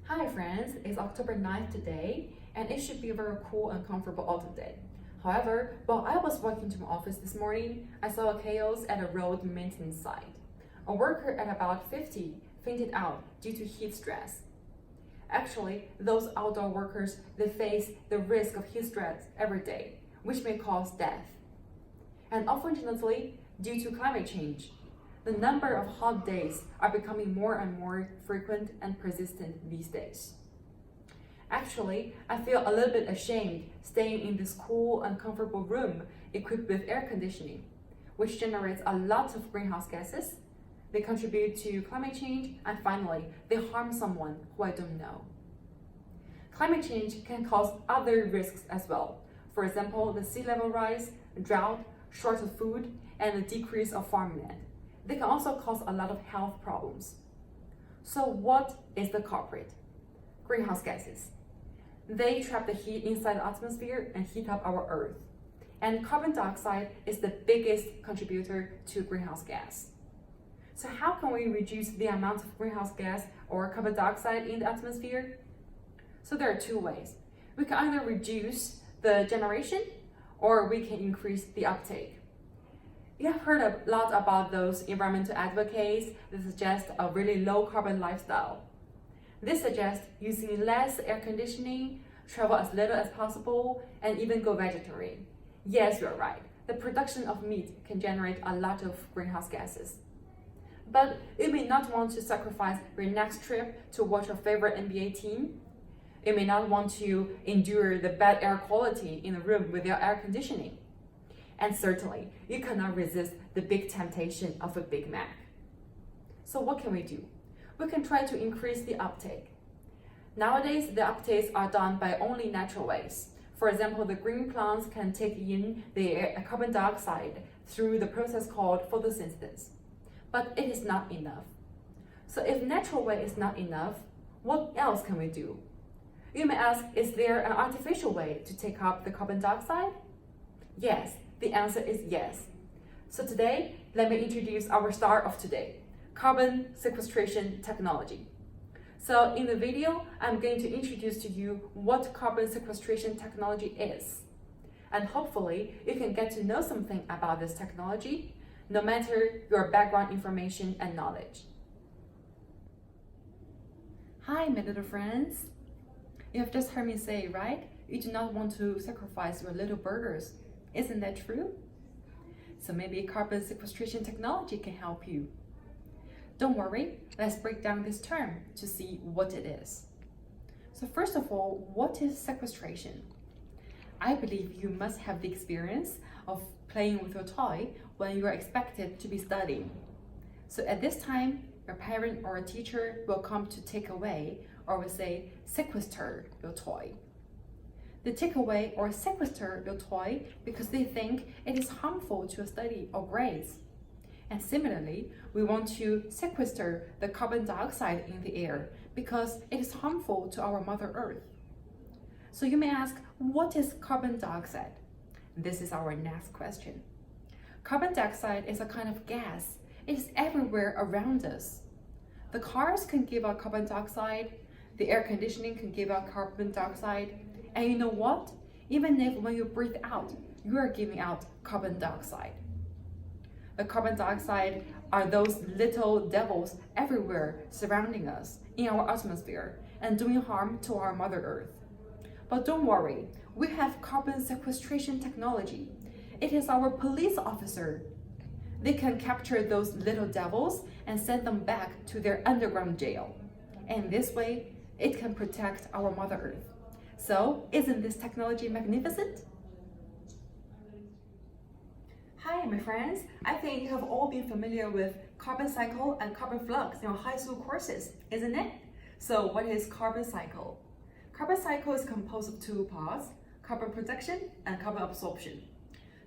Hi friends, it's October 9th today, and it should be very cool and comfortable autumn day. However, while I was walking to my office this morning, I saw a chaos at a road maintenance site. A worker at about 50 fainted out due to heat stress. Actually, those outdoor workers, they face the risk of heat stress every day, which may cause death. And unfortunately, due to climate change, the number of hot days are becoming more and more frequent and persistent these days. Actually, I feel a little bit ashamed staying in this cool and comfortable room equipped with air conditioning, which generates a lot of greenhouse gases. They contribute to climate change, and finally, they harm someone who I don't know. Climate change can cause other risks as well. For example, the sea level rise, drought, shortage of food, and the decrease of farmland. They can also cause a lot of health problems. So what is the culprit? Greenhouse gases. They trap the heat inside the atmosphere and heat up our Earth. And carbon dioxide is the biggest contributor to greenhouse gas. So how can we reduce the amount of greenhouse gas or carbon dioxide in the atmosphere? So there are two ways. We can either reduce the generation or we can increase the uptake. You have heard a lot about those environmental advocates that suggest a really low carbon lifestyle. This suggests using less air conditioning, travel as little as possible, and even go vegetarian. Yes, you're right. The production of meat can generate a lot of greenhouse gases. But you may not want to sacrifice your next trip to watch your favorite NBA team. You may not want to endure the bad air quality in a room without air conditioning. And certainly, you cannot resist the big temptation of a Big Mac. So what can we do? We can try to increase the uptake. Nowadays, the uptakes are done by only natural ways. For example, the green plants can take in the carbon dioxide through the process called photosynthesis. But it is not enough. So if natural way is not enough, what else can we do? You may ask, is there an artificial way to take up the carbon dioxide? Yes. The answer is yes. So today, let me introduce our star of today, carbon sequestration technology. So in the video, I'm going to introduce to you what carbon sequestration technology is. And hopefully, you can get to know something about this technology, no matter your background information and knowledge. Hi, my little friends. You have just heard me say, right? You do not want to sacrifice your little burgers. Isn't that true? So maybe carbon sequestration technology can help you. Don't worry, let's break down this term to see what it is. So first of all, what is sequestration? I believe you must have the experience of playing with your toy when you are expected to be studying. So at this time, your parent or a teacher will come to take away, or will say, sequester your toy. They take away or sequester your toy because they think it is harmful to your study or grades. And similarly, we want to sequester the carbon dioxide in the air because it is harmful to our Mother Earth. So you may ask, what is carbon dioxide? This is our next question. Carbon dioxide is a kind of gas. It is everywhere around us. The cars can give out carbon dioxide, the air conditioning can give out carbon dioxide, and you know what? Even if when you breathe out, you are giving out carbon dioxide. The carbon dioxide are those little devils everywhere surrounding us in our atmosphere and doing harm to our Mother Earth. But don't worry, we have carbon sequestration technology. It is our police officer. They can capture those little devils and send them back to their underground jail. And this way, it can protect our Mother Earth. So, isn't this technology magnificent? Hi, my friends. I think you have all been familiar with carbon cycle and carbon flux in your high school courses, isn't it? So, what is carbon cycle? Carbon cycle is composed of two parts, carbon production and carbon absorption.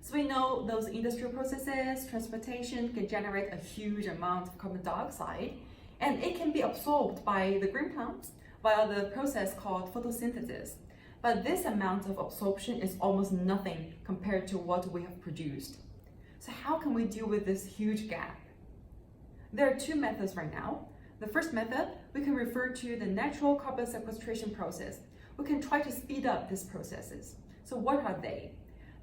So we know those industrial processes, transportation can generate a huge amount of carbon dioxide, and it can be absorbed by the green plants via the process called photosynthesis. But this amount of absorption is almost nothing compared to what we have produced. So how can we deal with this huge gap? There are two methods right now. The first method, we can refer to the natural carbon sequestration process. We can try to speed up these processes. So what are they?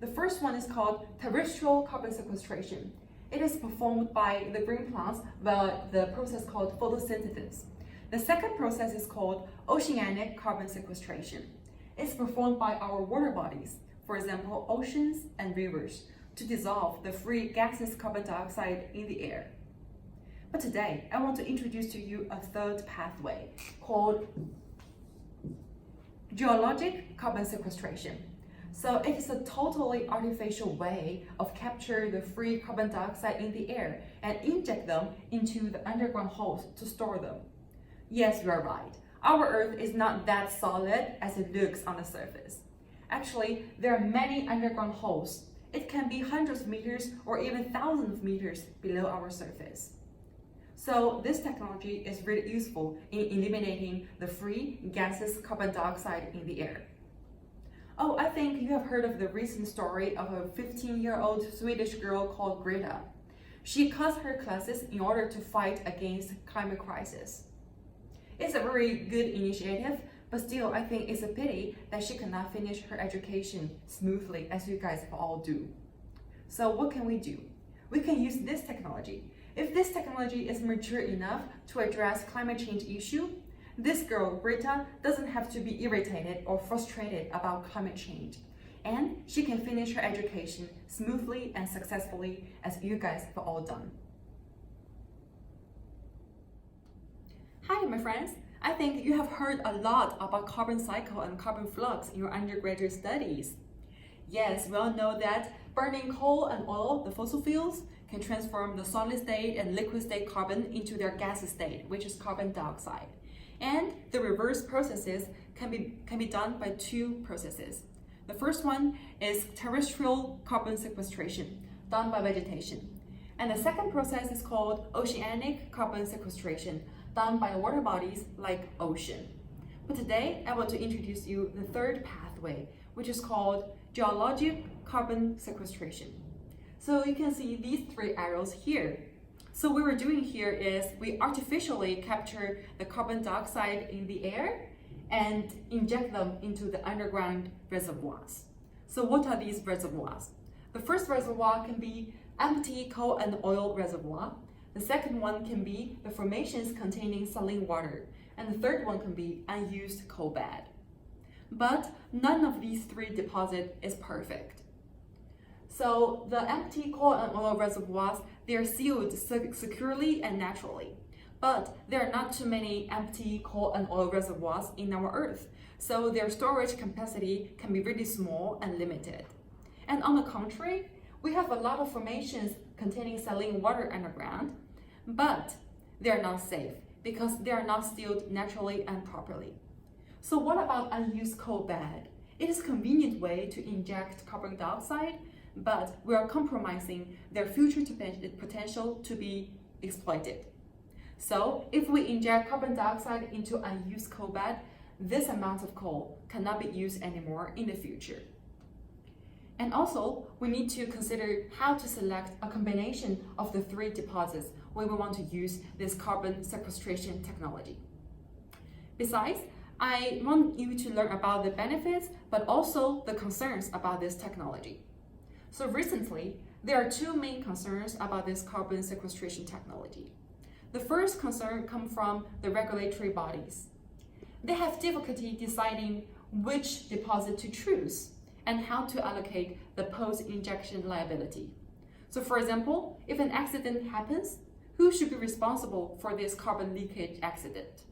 The first one is called terrestrial carbon sequestration. It is performed by the green plants via the process called photosynthesis. The second process is called oceanic carbon sequestration. It's performed by our water bodies, for example, oceans and rivers, to dissolve the free gaseous carbon dioxide in the air. But today, I want to introduce to you a third pathway called geologic carbon sequestration. So it is a totally artificial way of capturing the free carbon dioxide in the air and inject them into the underground holes to store them. Yes, you are right. Our Earth is not that solid as it looks on the surface. Actually, there are many underground holes. It can be hundreds of meters or even thousands of meters below our surface. So this technology is really useful in eliminating the free gaseous carbon dioxide in the air. Oh, I think you have heard of the recent story of a 15-year-old Swedish girl called Greta. She cuts her classes in order to fight against climate crisis. It's a very good initiative, but still I think it's a pity that she cannot finish her education smoothly as you guys all do. So what can we do? We can use this technology. If this technology is mature enough to address climate change issue, this girl, Greta, doesn't have to be irritated or frustrated about climate change, and she can finish her education smoothly and successfully as you guys have all done. Hi, my friends. I think you have heard a lot about carbon cycle and carbon flux in your undergraduate studies. Yes, we all know that burning coal and oil, the fossil fuels, can transform the solid state and liquid state carbon into their gaseous state, which is carbon dioxide. And the reverse processes can be done by two processes. The first one is terrestrial carbon sequestration, done by vegetation. And the second process is called oceanic carbon sequestration, done by water bodies like ocean. But today, I want to introduce you the third pathway, which is called geologic carbon sequestration. So you can see these three arrows here. So what we're doing here is we artificially capture the carbon dioxide in the air and inject them into the underground reservoirs. So what are these reservoirs? The first reservoir can be empty coal and oil reservoir. The second one can be the formations containing saline water. And the third one can be unused coal bed. But none of these three deposits is perfect. So the empty coal and oil reservoirs, they are sealed securely and naturally. But there are not too many empty coal and oil reservoirs in our Earth, so their storage capacity can be really small and limited. And on the contrary, we have a lot of formations containing saline water underground, but they are not safe because they are not sealed naturally and properly. So what about unused coal bed? It is a convenient way to inject carbon dioxide, but we are compromising their future potential to be exploited. So if we inject carbon dioxide into unused coal bed, this amount of coal cannot be used anymore in the future. And also, we need to consider how to select a combination of the three deposits when we want to use this carbon sequestration technology. Besides, I want you to learn about the benefits, but also the concerns about this technology. So recently, there are two main concerns about this carbon sequestration technology. The first concern comes from the regulatory bodies. They have difficulty deciding which deposit to choose and how to allocate the post-injection liability. So for example, if an accident happens, who should be responsible for this carbon leakage accident?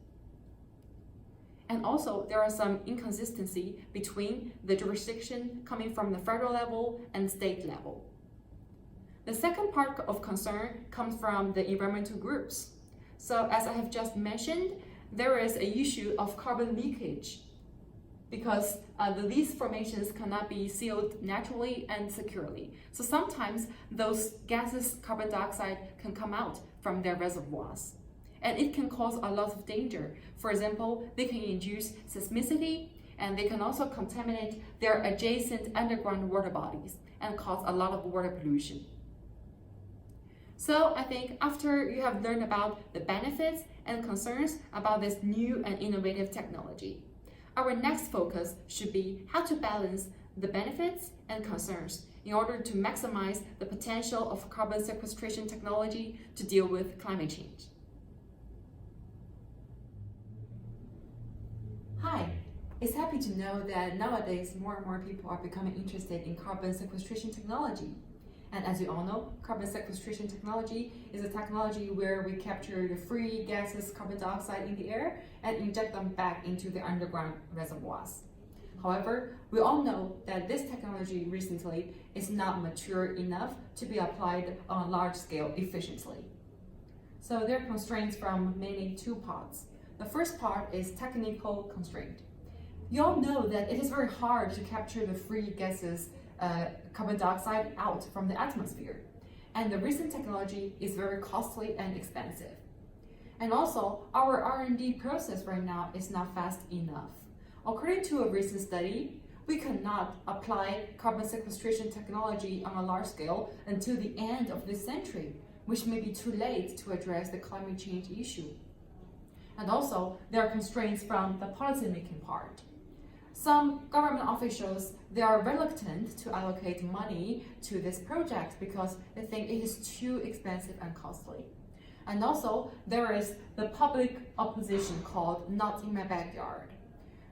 And also, there are some inconsistency between the jurisdiction coming from the federal level and state level. The second part of concern comes from the environmental groups. So as I have just mentioned, there is an issue of carbon leakage because these formations cannot be sealed naturally and securely. So sometimes those gases, carbon dioxide, can come out from their reservoirs. And it can cause a lot of danger. For example, they can induce seismicity, and they can also contaminate their adjacent underground water bodies and cause a lot of water pollution. So I think after you have learned about the benefits and concerns about this new and innovative technology. Our next focus should be how to balance the benefits and concerns in order to maximize the potential of carbon sequestration technology to deal with climate change. Hi, it's happy to know that nowadays more and more people are becoming interested in carbon sequestration technology. And as you all know, carbon sequestration technology is a technology where we capture the free gases carbon dioxide in the air and inject them back into the underground reservoirs. However, we all know that this technology recently is not mature enough to be applied on a large scale efficiently. So there are constraints from mainly two parts. The first part is technical constraint. You all know that it is very hard to capture the free gases carbon dioxide out from the atmosphere. And the recent technology is very costly and expensive. And also, our R&D process right now is not fast enough. According to a recent study, we cannot apply carbon sequestration technology on a large scale until the end of this century, which may be too late to address the climate change issue. And also, there are constraints from the policymaking part. Some government officials, they are reluctant to allocate money to this project because they think it is too expensive and costly. And also, there is the public opposition called Not in My Backyard.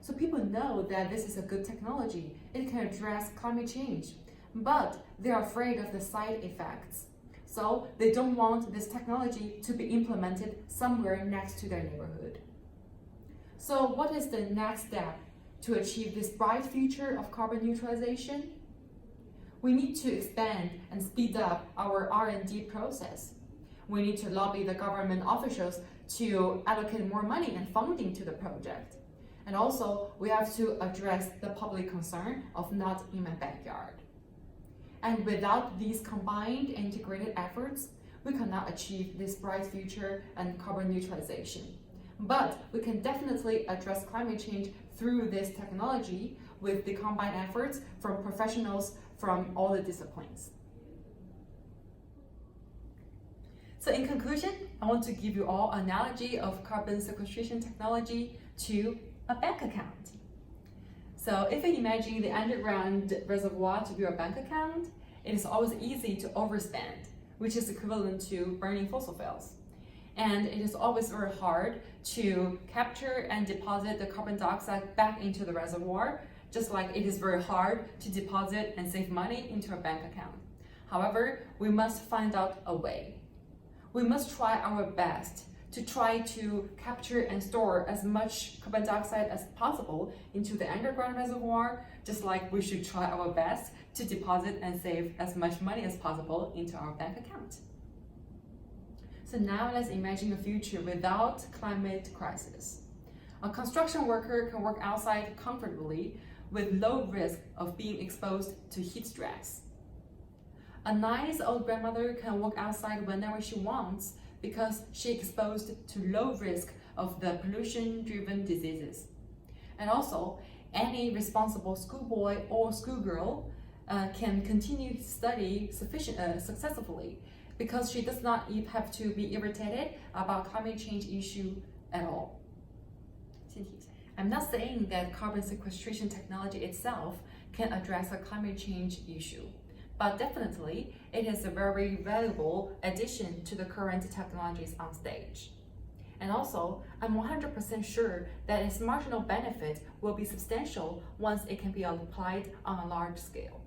So people know that this is a good technology, it can address climate change, but they are afraid of the side effects. So they don't want this technology to be implemented somewhere next to their neighborhood. So what is the next step to achieve this bright future of carbon neutralization? We need to expand and speed up our R&D process. We need to lobby the government officials to allocate more money and funding to the project. And also, we have to address the public concern of Not in My Backyard. And without these combined integrated efforts, we cannot achieve this bright future and carbon neutralization. But we can definitely address climate change through this technology with the combined efforts from professionals from all the disciplines. So in conclusion, I want to give you all an analogy of carbon sequestration technology to a bank account. So if you imagine the underground reservoir to be your bank account, it is always easy to overspend, which is equivalent to burning fossil fuels. And it is always very hard to capture and deposit the carbon dioxide back into the reservoir, just like it is very hard to deposit and save money into a bank account. However, we must find out a way. We must try our best to try to capture and store as much carbon dioxide as possible into the underground reservoir, just like we should try our best to deposit and save as much money as possible into our bank account. So now let's imagine a future without climate crisis. A construction worker can work outside comfortably with low risk of being exposed to heat stress. A nice old grandmother can walk outside whenever she wants because she's exposed to low risk of the pollution-driven diseases. And also, any responsible schoolboy or schoolgirl can continue to study successfully because she does not have to be irritated about climate change issue at all. I'm not saying that carbon sequestration technology itself can address a climate change issue, but definitely it is a very valuable addition to the current technologies on stage. And also, I'm 100% sure that its marginal benefit will be substantial once it can be applied on a large scale.